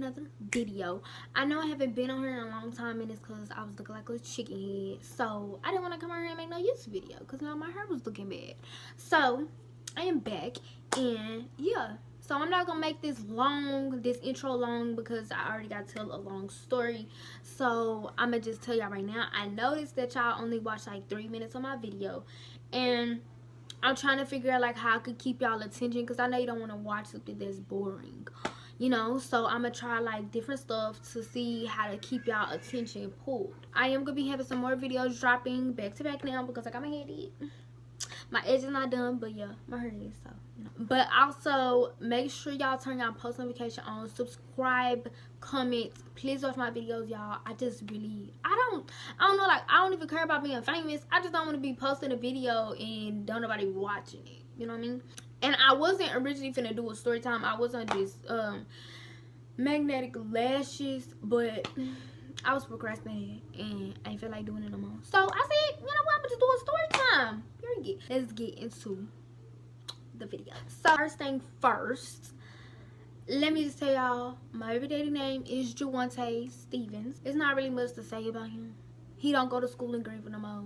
another video. I know I haven't been on here in a long time, and it's because I was looking like a chicken head, so I didn't want to come on here and make no YouTube video because now my hair was looking bad. So I am back, and yeah, so I'm not gonna make this intro long, because I already got to tell a long story. So I'm gonna just tell y'all right now, I noticed that y'all only watched like 3 minutes of my video, and I'm trying to figure out like how I could keep y'all attention, because I know you don't want to watch something that's boring, you know. So I'm gonna try like different stuff to see how to keep y'all attention pulled. I am gonna be having some more videos dropping back to back now, because I got my hair did. My edge is not done, but yeah, my hair is, so you know. But also make sure y'all turn y'all post notification on, subscribe, comment. Please watch my videos, y'all. I don't know, like I don't even care about being famous. I just don't want to be posting a video and don't nobody watching it, you know what I mean? And I wasn't originally finna do a story time. I was on this magnetic lashes, but I was procrastinating and I didn't feel like doing it no more. So I said, you know what, I'm gonna just do a story time. Let's get into the video. So first thing first, let me just tell y'all, my baby daddy name is Juwante Stevens. There's not really much to say about him. He don't go to school in Greenville no more.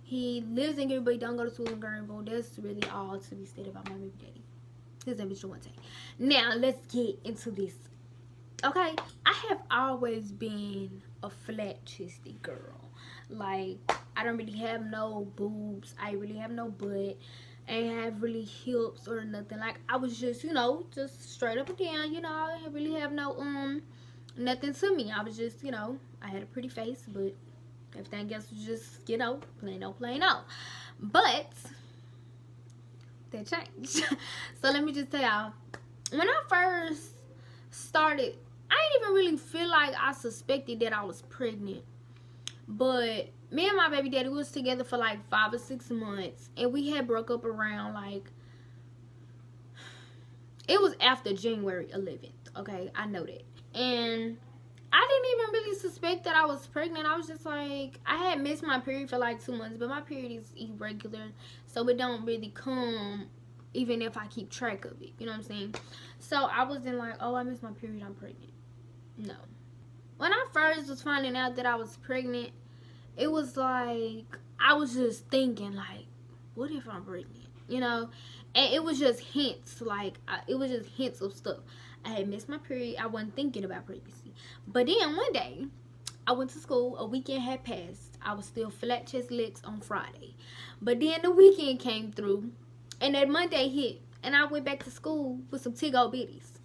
He lives in Greenville, but he don't go to school in Greenville. That's really all to be said about my baby daddy. His name is Juwante. Now let's get into this. Okay, I have always been a flat chested girl. Like, I don't really have no boobs. I really have no butt. I ain't have really hips or nothing. Like, I was just, you know, just straight up and down. You know, I really have no nothing to me. I was just, you know, I had a pretty face, but everything else was just, you know, plain old. But that changed. So let me just tell y'all, when I first started, I didn't even really feel like I suspected that I was pregnant. But me and my baby daddy was together for like 5 or 6 months, and we had broke up around like, it was after January 11th. Okay, I know that. And I didn't even really suspect that I was pregnant. I was just like, I had missed my period for like 2 months, but my period is irregular, so it don't really come even if I keep track of it, you know what I'm saying? So I wasn't like, oh, I missed my period, I'm pregnant. No. When I first was finding out that I was pregnant, it was like, I was just thinking like, what if I'm pregnant, you know? And it was just hints, like, it was just hints of stuff. I had missed my period. I wasn't thinking about pregnancy. But then one day, I went to school. A weekend had passed. I was still flat chest legs on Friday. But then the weekend came through, and that Monday hit, and I went back to school with some tig-old bitties.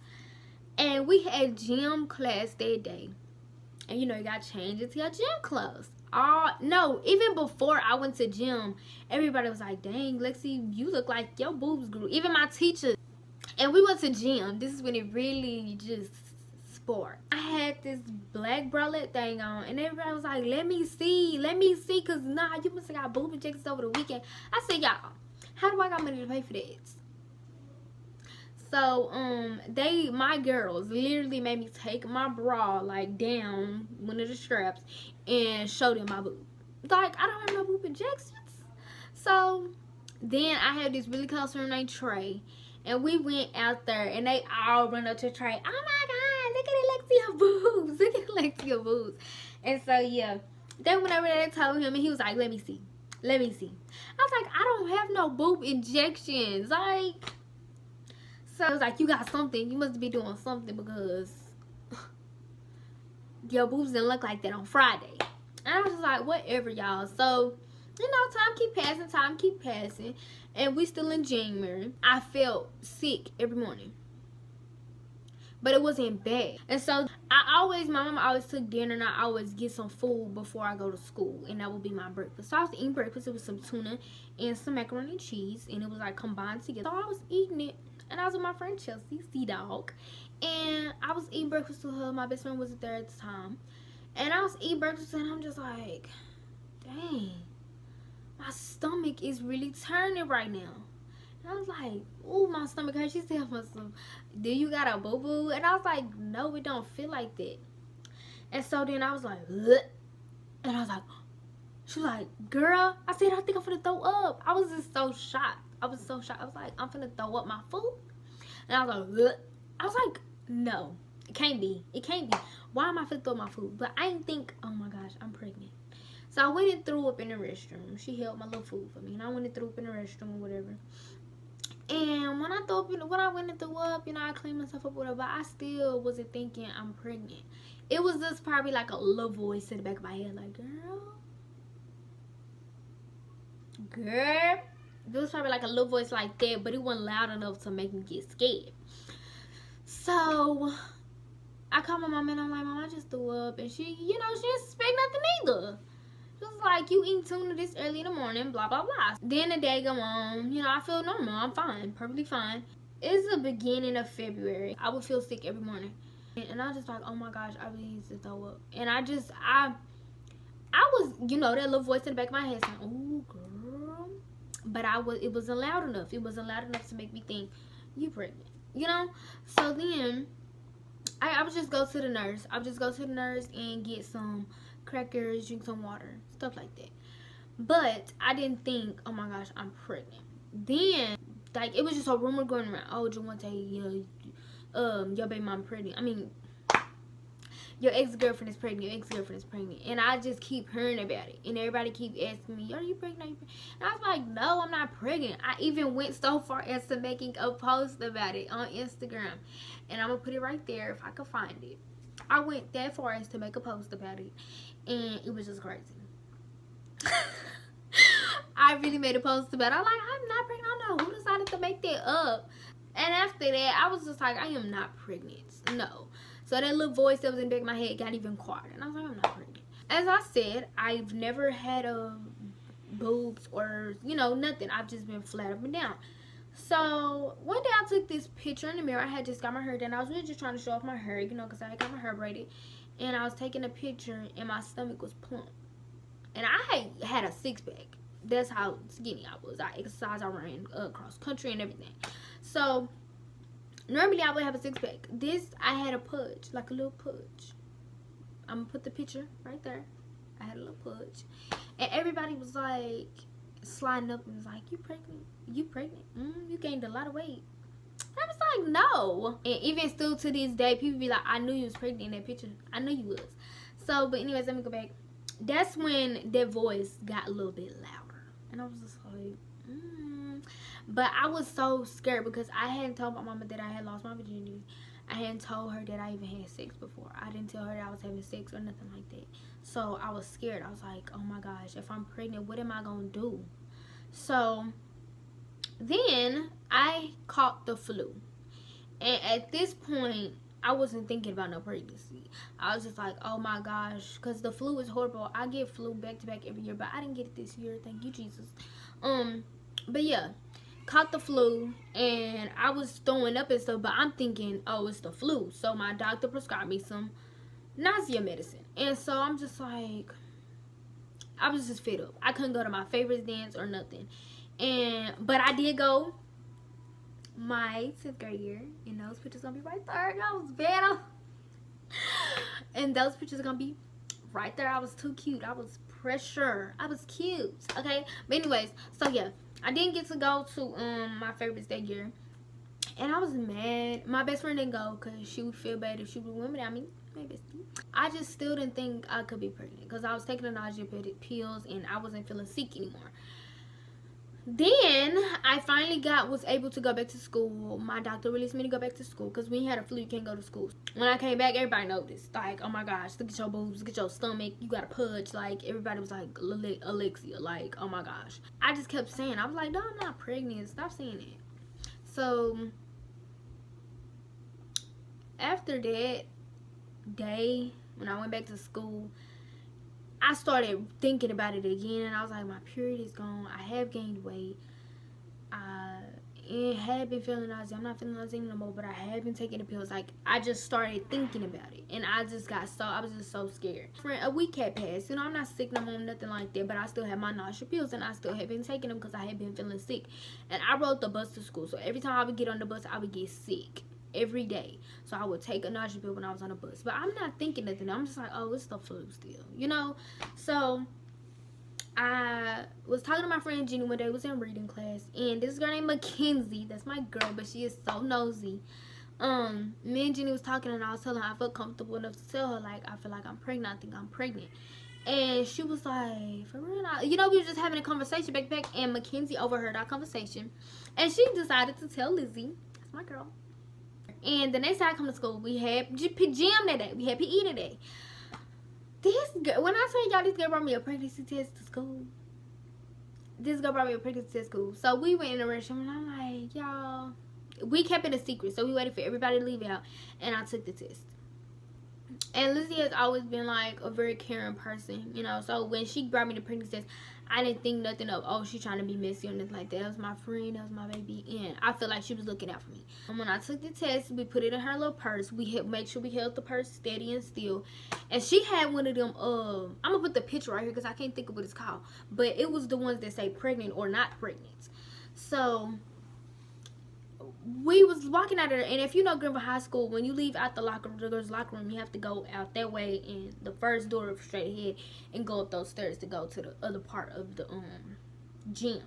And we had gym class that day. And you know, you gotta change into your gym clothes. No, even before I went to gym, everybody was like, dang, Lexi, you look like your boobs grew. Even my teacher. And we went to gym. This is when it really just sparked. I had this black bralette thing on, and everybody was like, let me see, because nah, you must have got boob injections over the weekend. I said, y'all, how do I got money to pay for that? So my girls literally made me take my bra like down one of the straps and show them my boob. Like, I don't have no boob injections. So then I had this really close friend named Trey, and we went out there, and they all run up to Trey. Oh my God, look at Alexia boobs, look at Alexia boobs. And so yeah, then whenever they told him, and he was like, let me see. I was like, I don't have no boob injections, like. So it was like, you got something. You must be doing something, because your boobs didn't look like that on Friday. And I was just like, whatever, y'all. So, you know, time keep passing. And we still in January. I felt sick every morning. But it wasn't bad. And so my mama always took dinner, and I always get some food before I go to school. And that would be my breakfast. So I was eating breakfast. It was some tuna and some macaroni and cheese. And it was like combined together. So I was eating it. And I was with my friend Chelsea, C-Dog. And I was eating breakfast with her. My best friend wasn't there at the time. And I was eating breakfast, and I'm just like, dang, my stomach is really turning right now. And I was like, ooh, my stomach hurts. She said, do you got a boo-boo? And I was like, no, it don't feel like that. And so then I was like, ugh. And I was like, she was like, girl, I said, I think I'm finna throw up. I was just so shocked. I was like, I'm finna throw up my food. And I was like, ugh. I was like, no. It can't be. It can't be. Why am I finna throw my food? But I didn't think, oh my gosh, I'm pregnant. So I went and threw up in the restroom. She held my little food for me, and I went and threw up in the restroom or whatever. And when I went and threw up, I cleaned myself up, whatever. But I still wasn't thinking I'm pregnant. It was just probably like a little voice in the back of my head, like, girl. It was probably like a little voice like that, but it wasn't loud enough to make me get scared. So I called my mom and I'm like, Mom, I just threw up. And she, she didn't suspect nothing either. She was like, you eating tuna this early in the morning, blah, blah, blah. Then the day go on, I feel normal. I'm fine, perfectly fine. It's the beginning of February. I would feel sick every morning. And I was just like, oh my gosh, I really need to throw up. And I was, that little voice in the back of my head saying, oh, girl. But it wasn't loud enough. It wasn't loud enough to make me think, you pregnant, So then I would just go to the nurse. I would just go to the nurse and get some crackers, drink some water, stuff like that. But I didn't think, oh my gosh, I'm pregnant. Then, like, it was just a rumor going around. Oh, Javante, your baby mom pregnant. I mean, your ex-girlfriend is pregnant. Your ex-girlfriend is pregnant. And I just keep hearing about it. And everybody keep asking me, are you pregnant? Are you pregnant? And I was like, no, I'm not pregnant. I even went so far as to making a post about it on Instagram. And I'm going to put it right there if I can find it. I went that far as to make a post about it. And it was just crazy. I really made a post about it. I'm like, I'm not pregnant. I don't know who decided to make that up. And after that, I was just like, I am not pregnant. No. So that little voice that was in the back of my head got even quieter. And I was like, I'm not pregnant. As I said, I've never had boobs or, nothing. I've just been flat up and down. So one day I took this picture in the mirror. I had just got my hair done. I was really just trying to show off my hair, because I had got my hair braided. And I was taking a picture and my stomach was plump. And I had a six-pack. That's how skinny I was. I exercised, I ran across country and everything. So normally I would have a six-pack. This, I had a pudge, like a little pudge. I'm going to put the picture right there. I had a little pudge. And everybody was like, sliding up and was like, you pregnant? You pregnant? You gained a lot of weight. I was like, no. And even still to this day, people be like, I knew you was pregnant in that picture. I knew you was. So, but anyways, let me go back. That's when that voice got a little bit louder. And I was just like, But I was so scared because I hadn't told my mama that I had lost my virginity. I hadn't told her that I even had sex before. I didn't tell her that I was having sex or nothing like that. So I was scared. I was like, oh my gosh, if I'm pregnant, what am I going to do? So then I caught the flu. And at this point, I wasn't thinking about no pregnancy. I was just like, oh my gosh, because the flu is horrible. I get flu back to back every year, but I didn't get it this year. Thank you, Jesus. But yeah, caught the flu, and I was throwing up and stuff, but I'm thinking, oh, it's the flu. So my doctor prescribed me some nausea medicine. And so I'm just like, I was just fed up. I couldn't go to my favorite dance or nothing. But I did go my 10th grade year, and those pictures gonna be right there. I was bad. And those pictures are gonna be right there. I was too cute. I was pressure. I was cute. Okay. But anyways, so yeah, I didn't get to go to my favorites that year, and I was mad. My best friend didn't go because she would feel bad if she would win without me. My bestie. I just still didn't think I could be pregnant because I was taking the nausea pills and I wasn't feeling sick anymore. Then I finally was able to go back to school. My doctor released me to go back to school because when you had a flu, you can't go to school. When I came back, everybody noticed. Like, oh my gosh, look at your boobs, look at your stomach, you got a pudge. Like, everybody was like, Alexia, like, oh my gosh. I just kept saying, I was like, no, I'm not pregnant. Stop saying it. So after that day, when I went back to school, I started thinking about it again, and I was like, my period is gone. I have gained weight. I have been feeling nausea. I'm not feeling nausea anymore, but I have been taking the pills. Like, I just started thinking about it, and I was just so scared. A week had passed. I'm not sick no more, nothing like that, but I still have my nausea pills, and I still have been taking them because I had been feeling sick. And I rode the bus to school, so every time I would get on the bus, I would get sick. Every day. So I would take a nausea pill when I was on the bus. But I'm not thinking nothing. I'm just like, oh, it's the flu still, So I was talking to my friend Jenny one day. I was in reading class. And this girl named Mackenzie. That's my girl, but she is so nosy. Me and Jenny was talking, and I was telling her I felt comfortable enough to tell her, like, I feel like I'm pregnant. I think I'm pregnant. And she was like, for real? You know, we were just having a conversation back, and Mackenzie overheard our conversation. And she decided to tell Lizzie, that's my girl. And the next time I come to school, we had gym that day. We had PE today. This girl, when I tell y'all, this girl brought me a pregnancy test to school. This girl brought me a pregnancy test to school. So we went in the restroom, and I'm like, y'all, we kept it a secret. So we waited for everybody to leave out, and I took the test. And Lizzie has always been like a very caring person, you know. So when she brought me the pregnancy test, I didn't think nothing of, oh, she's trying to be messy or nothing like that. That was my friend, that was my baby, and I feel like she was looking out for me. And when I took the test, we put it in her little purse. We make sure we held the purse steady and still. And she had one of them. I'm gonna put the picture right here because I can't think of what it's called, but it was the ones that say pregnant or not pregnant. So we was walking out of there, and if you know Greenville High School, when you leave out the girls' locker room, you have to go out that way and the first door straight ahead and go up those stairs to go to the other part of the gym.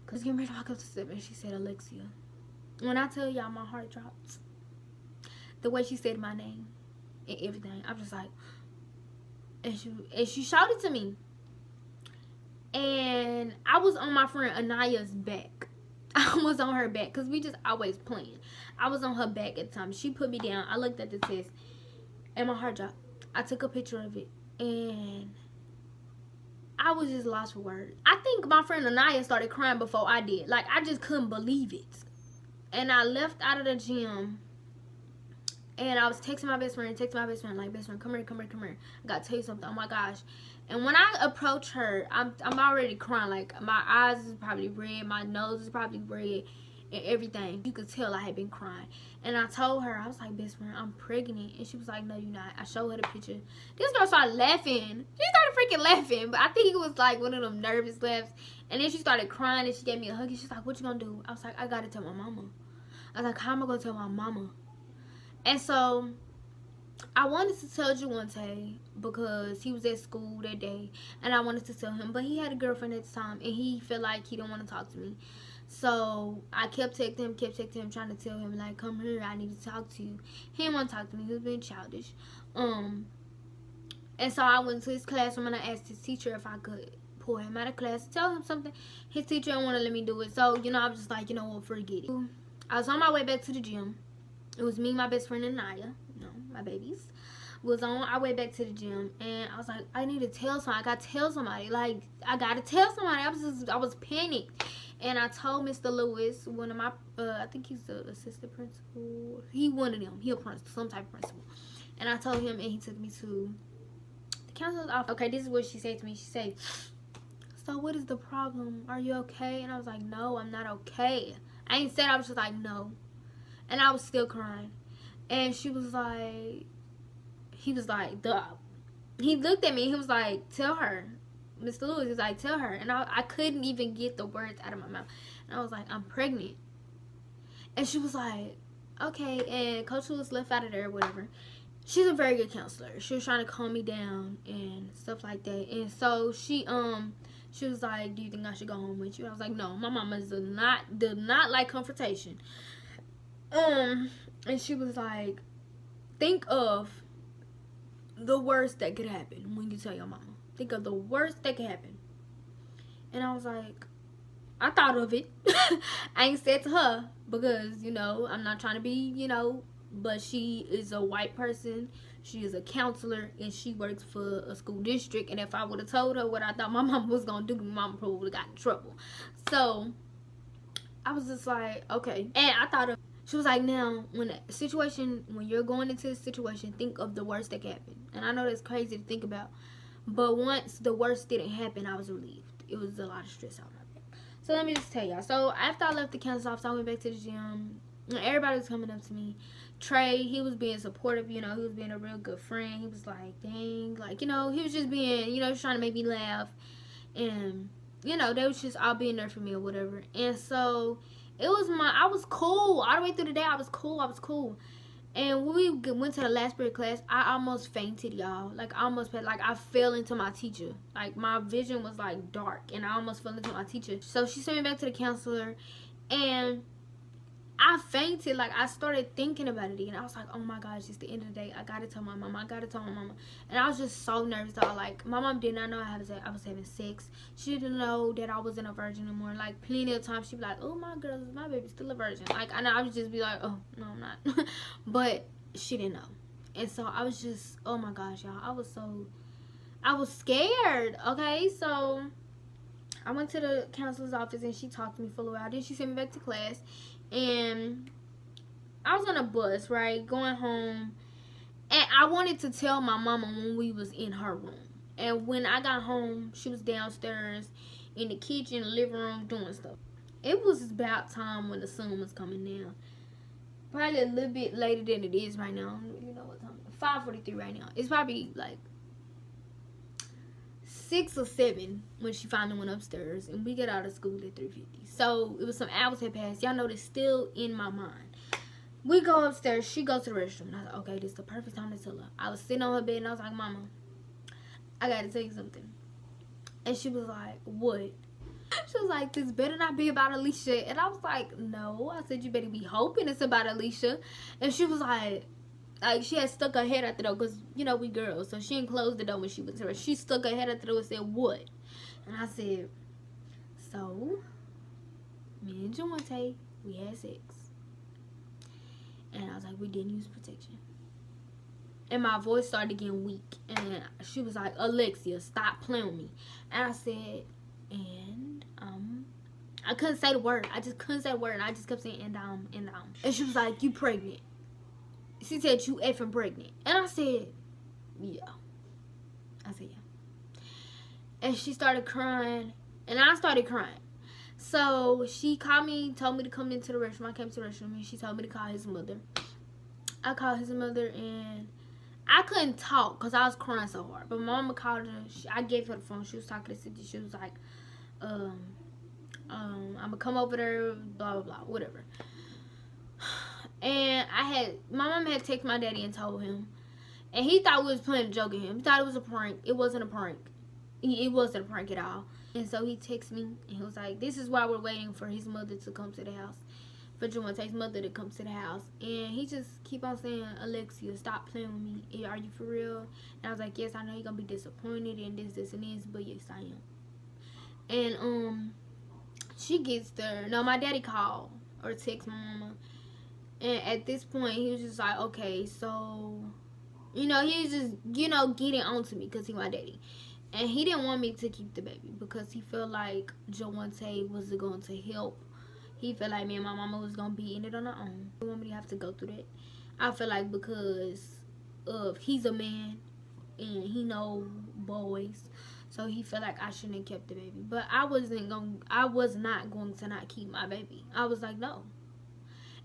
Cause getting ready to walk up the step, and she said, Alexia. When I tell y'all, my heart dropped. The way she said my name and everything, I'm just like, and she shouted to me, and I was on my friend Anaya's back. I was on her back because we just always playing. I was on her back at the time. She put me down. I looked at the test and my heart dropped. I took a picture of it and I was just lost for words. I think my friend Anaya started crying before I did. Like, I just couldn't believe it. And I left out of the gym and I was texting my best friend, like, best friend, come here. I gotta tell you something. Oh my gosh. And when I approach her, I'm already crying. Like, my eyes is probably red, my nose is probably red, and everything. You could tell I had been crying. And I told her, I was like, best friend, I'm pregnant. And she was like, no, you're not. I showed her the picture. This girl started laughing. She started freaking laughing. But I think it was like one of them nervous laughs. And then she started crying and she gave me a hug. And she's like, what you gonna do? I was like, I gotta tell my mama. I was like, how am I gonna tell my mama? And so I wanted to tell Juwante because he was at school that day and I wanted to tell him, but he had a girlfriend at the time and he felt like he didn't want to talk to me. So I kept texting him, trying to tell him, like, come here, I need to talk to you. He didn't want to talk to me. He was being childish. And so I went to his classroom and I asked his teacher if I could pull him out of class, tell him something. His teacher didn't want to let me do it. So, you know, I was just like, you know what, forget it. I was on my way back to the gym. It was me, my best friend, and Naya, you know, my babies, was on our way back to the gym, and I was like, I need to tell somebody. I got to tell somebody. Like, I got to tell somebody. I was panicked, and I told Mr. Lewis, one of my, I think he's the assistant principal. He one of them. He a principal, some type of principal. And I told him, and he took me to the counselor's office. Okay, this is what she said to me. She said, so what is the problem? Are you okay? And I was like, no, I'm not okay. I ain't said, I was just like, no. And I was still crying. And she was like, he was like, duh. He looked at me and he was like, tell her. Mr. Lewis was like, tell her. And I couldn't even get the words out of my mouth. And I was like, I'm pregnant. And she was like, okay. And Coach Lewis left out of there or whatever. She's a very good counselor. She was trying to calm me down and stuff like that. And so she was like, do you think I should go home with you? I was like, no, my mama does not like confrontation. And she was like, think of the worst that could happen when you tell your mama. Think of the worst that could happen. And I was like, I thought of it. I ain't said to her because, you know, I'm not trying to be, you know, but she is a white person. She is a counselor and she works for a school district. And if I would have told her what I thought my mama was going to do, my mama probably would have got in trouble. So I was just like, okay. And I thought of, she was like, now, when you're going into this situation, think of the worst that could happen. And I know that's crazy to think about. But once the worst didn't happen, I was relieved. It was a lot of stress out of my back. So let me just tell y'all. So after I left the counselor's office, I went back to the gym. And everybody was coming up to me. Trey, he was being supportive, you know. He was being a real good friend. He was like, dang. Like, you know, he was just being, you know, just trying to make me laugh. And, you know, they was just all being there for me or whatever. And so I was cool. All the way through the day, I was cool. And when we went to the last period class, I almost fainted, y'all. Like, I fell into my teacher. Like, my vision was, like, dark. And I almost fell into my teacher. So she sent me back to the counselor. And I fainted. Like, I started thinking about it, and I was like, oh my gosh, it's the end of the day. I gotta tell my mama. I gotta tell my mama. And I was just so nervous. Like, my mom did not know I was having sex. She didn't know that I wasn't a virgin anymore. Like, plenty of times she'd be like, oh, my baby's still a virgin. Like, and I would just be like, oh, no, I'm not. But she didn't know. And so I was just, oh my gosh, y'all. I was scared. Okay, so I went to the counselor's office, and she talked to me for a while. Then she sent me back to class. And I was on a bus, right, going home, and I wanted to tell my mama when we was in her room. And when I got home, she was downstairs in the kitchen, living room, doing stuff. It was about time when the sun was coming down. Probably a little bit later than it is right now. You know what time? 5:43 right now. It's probably like 6 or 7 when she finally went upstairs, and we get out of school at 3:50. So it was some hours had passed. Y'all know it's still in my mind. We go upstairs. She goes to the restroom. And I was like, okay, this is the perfect time to tell her. I was sitting on her bed, and I was like, Mama, I gotta tell you something. And she was like, what? She was like, this better not be about Alicia. And I was like, no. I said, you better be hoping it's about Alicia. And she was like she had stuck her head out the door, because, you know, we girls, so she didn't close the door when she was her. She stuck her head out the door and said, what? And I said, so, me and Javante, we had sex. And I was like, we didn't use protection. And my voice started getting weak. And she was like, Alexia, stop playing with me. And I said, and, I couldn't say the word. I just couldn't say the word. And I just kept saying, and. And she was like, you pregnant. She said, you effing pregnant. And I said, yeah. I said, yeah. And she started crying. And I started crying. So she called me, told me to come into the restroom. I came to the restroom, and she told me to call his mother. I called his mother, and I couldn't talk because I was crying so hard. But my mama called her. I gave her the phone. She was talking to Cynthia. She was like, I'm going to come over there, blah, blah, blah, whatever. And my mom had texted my daddy and told him. And he thought we was playing a joke at him. He thought it was a prank. It wasn't a prank. It wasn't a prank at all. And so he texted me, and he was like, this is why we're waiting for his mother to come to the house. For Jawante's mother to come to the house. And he just keep on saying, Alexia, stop playing with me. Are you for real? And I was like, yes, I know you're going to be disappointed and this, and this, but yes, I am. And she gets there. No, my daddy called or text my mama. And at this point, he was just like, okay, so, you know, he was just, you know, getting on to me because he my daddy. And he didn't want me to keep the baby because he felt like Javante was going to help. He felt like me and my mama was going to be in it on our own. He didn't want me to have to go through that. I feel like because of he's a man and he know boys. So he felt like I shouldn't have kept the baby. But I was not going to not keep my baby. I was like, no.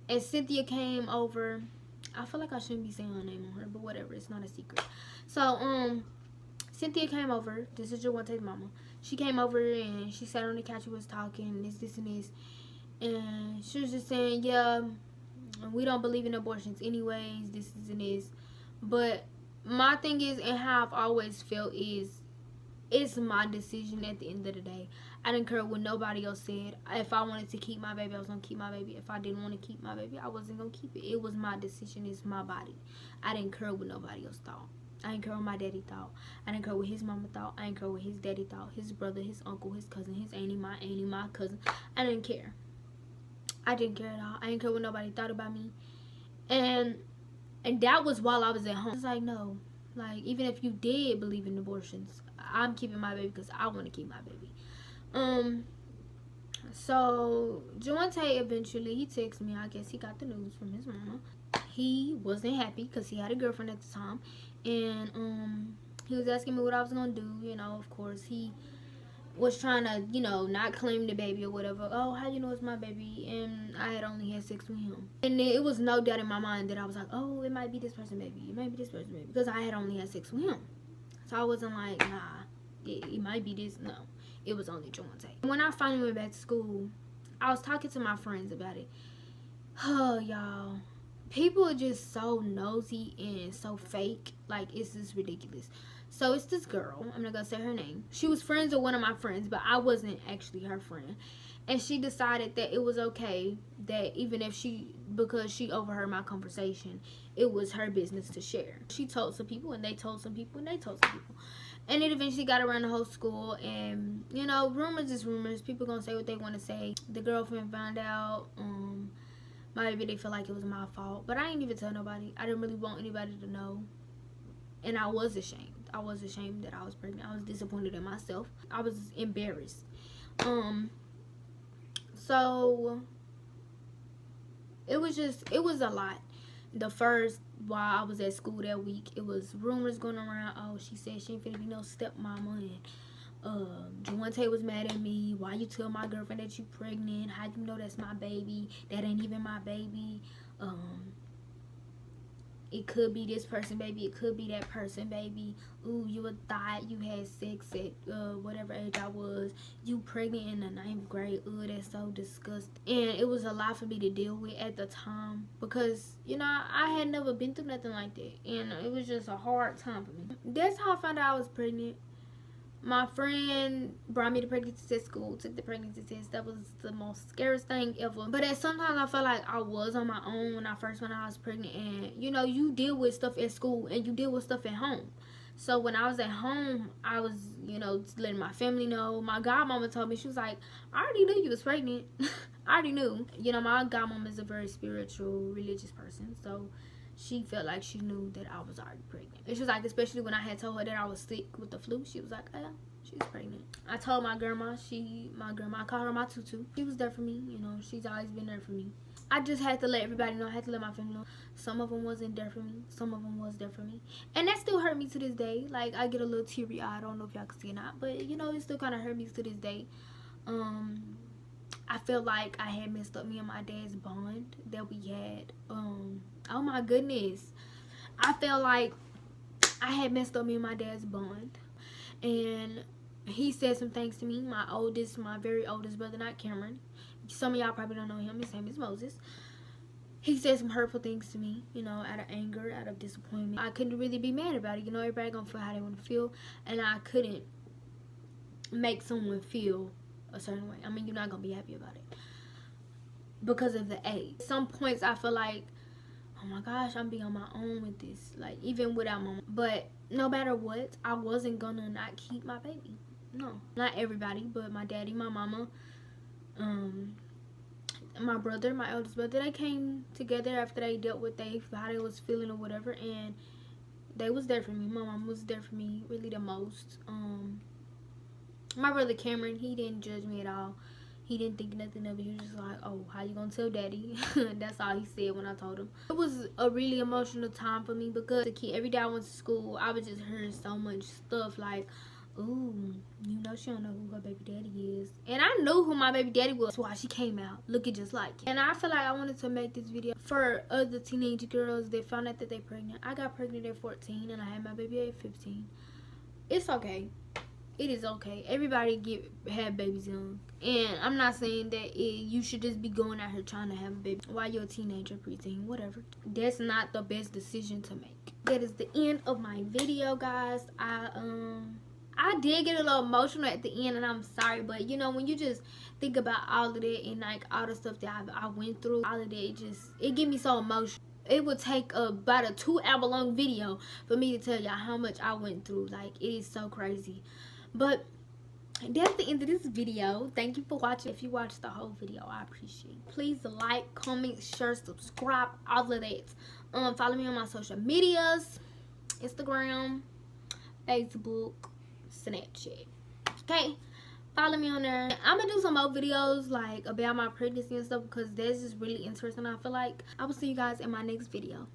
And Cynthia came over. I feel like I shouldn't be saying her name on her, but whatever. It's not a secret. So, Cynthia came over. This is Jawante's mama. She came over and she sat on the couch and was talking, this, and this. And she was just saying, yeah, we don't believe in abortions anyways, this, and this. But my thing is, and how I've always felt is, it's my decision at the end of the day. I didn't care what nobody else said. If I wanted to keep my baby, I was going to keep my baby. If I didn't want to keep my baby, I wasn't going to keep it. It was my decision. It's my body. I didn't care what nobody else thought. I didn't care what my daddy thought. I didn't care what his mama thought. I didn't care what his daddy thought. His brother, his uncle, his cousin, his auntie, my cousin. I didn't care. I didn't care at all. I didn't care what nobody thought about me. And that was while I was at home. It's like, no. Like, even if you did believe in abortions, I'm keeping my baby because I want to keep my baby. So Javante eventually, he texted me. I guess he got the news from his mama. He wasn't happy because he had a girlfriend at the time. And he was asking me what I was going to do. You know, of course, he was trying to, you know, not claim the baby or whatever. Oh, how you know it's my baby? And I had only had sex with him. And it was no doubt in my mind that I was like, oh, it might be this person baby. It might be this person baby. Because I had only had sex with him. So I wasn't like, nah, it might be this. No, it was only Javante. When I finally went back to school, I was talking to my friends about it. Oh, y'all. People are just so nosy and so fake. Like, it's just ridiculous. So it's this girl. I'm not going to say her name. She was friends with one of my friends, but I wasn't actually her friend. And she decided that it was okay that even if because she overheard my conversation, it was her business to share. She told some people, and they told some people, and they told some people. And it eventually got around the whole school. And, you know, rumors is rumors. People gonna say what they want to say. The girlfriend found out. Maybe they feel like it was my fault. But I ain't even tell nobody. I didn't really want anybody to know. And I was ashamed. I was ashamed that I was pregnant. I was disappointed in myself. I was embarrassed. So it was a lot. The first, while I was at school that week, it was rumors going around. Oh, she said she ain't finna be no stepmama, and Juante was mad at me. Why you tell my girlfriend that you pregnant? How you know that's my baby? That ain't even my baby. It could be this person, baby. It could be that person, baby. Ooh, you a thought you had sex at whatever age I was. You pregnant in the 9th grade. Ooh, that's so disgusting. And it was a lot for me to deal with at the time. Because, you know, I had never been through nothing like that. And it was just a hard time for me. That's how I found out I was pregnant. My friend brought me the pregnancy test school, took the pregnancy test. That was the most scariest thing ever. But at sometimes I felt like I was on my own when I first found out I was pregnant. And, you know, you deal with stuff at school and you deal with stuff at home. So when I was at home, I was, you know, letting my family know. My godmama told me, she was like, I already knew you was pregnant. I already knew. You know, my godmama is a very spiritual, religious person. So she felt like she knew that I was already pregnant. And she was like, especially when I had told her that I was sick with the flu, she was like, oh, she's pregnant. I told my grandma, I called her my tutu. She was there for me, you know, she's always been there for me. I just had to let everybody know, I had to let my family know. Some of them wasn't there for me, some of them was there for me. And that still hurt me to this day. Like, I get a little teary-eyed, I don't know if y'all can see it or not, but, you know, it still kind of hurt me to this day. I feel like I had messed up me and my dad's bond that we had. Oh my goodness. I felt like I had messed up me and my dad's bond. And he said some things to me. My very oldest brother, not Cameron. Some of y'all probably don't know him. His name is Moses. He said some hurtful things to me, you know, out of anger, out of disappointment. I couldn't really be mad about it. You know, everybody gonna feel how they want to feel. And I couldn't make someone feel a certain way. I mean, you're not gonna be happy about it because of the age. Some points I feel like, oh my gosh, I'm being on my own with this, like even without my mom. But no matter what, I wasn't gonna not keep my baby. No, not everybody, but my daddy, my mama, my brother, my eldest brother, they came together after they dealt with how they was feeling or whatever, and they was there for me. My mom was there for me really the most. My brother Cameron, he didn't judge me at all. He didn't think nothing of it. He was just like, oh, how you gonna tell daddy? That's all he said when I told him. It was a really emotional time for me because every day I went to school, I was just hearing so much stuff like, ooh, you know she don't know who her baby daddy is. And I knew who my baby daddy was. That's why she came out looking just like him. And I feel like I wanted to make this video for other teenage girls that found out that they're pregnant. I got pregnant at 14 and I had my baby at 15. It's okay. It is okay. Everybody have babies young. And I'm not saying that you should just be going out here trying to have a baby while you're a teenager, preteen, whatever. That's not the best decision to make. That is the end of my video, guys. I did get a little emotional at the end, and I'm sorry, but you know, when you just think about all of that and like all the stuff that I went through, all of that, it get me so emotional. It would take about a 2-hour long video for me to tell y'all how much I went through. Like, it is so crazy. But that's the end of this video. Thank you for watching. If you watched the whole video, I appreciate it. Please like, comment, share, subscribe, all of that. Follow me on my social medias, Instagram, Facebook, Snapchat. Okay, follow me on there. I'm gonna do some more videos like about my pregnancy and stuff because this is really interesting. I feel like I will see you guys in my next video.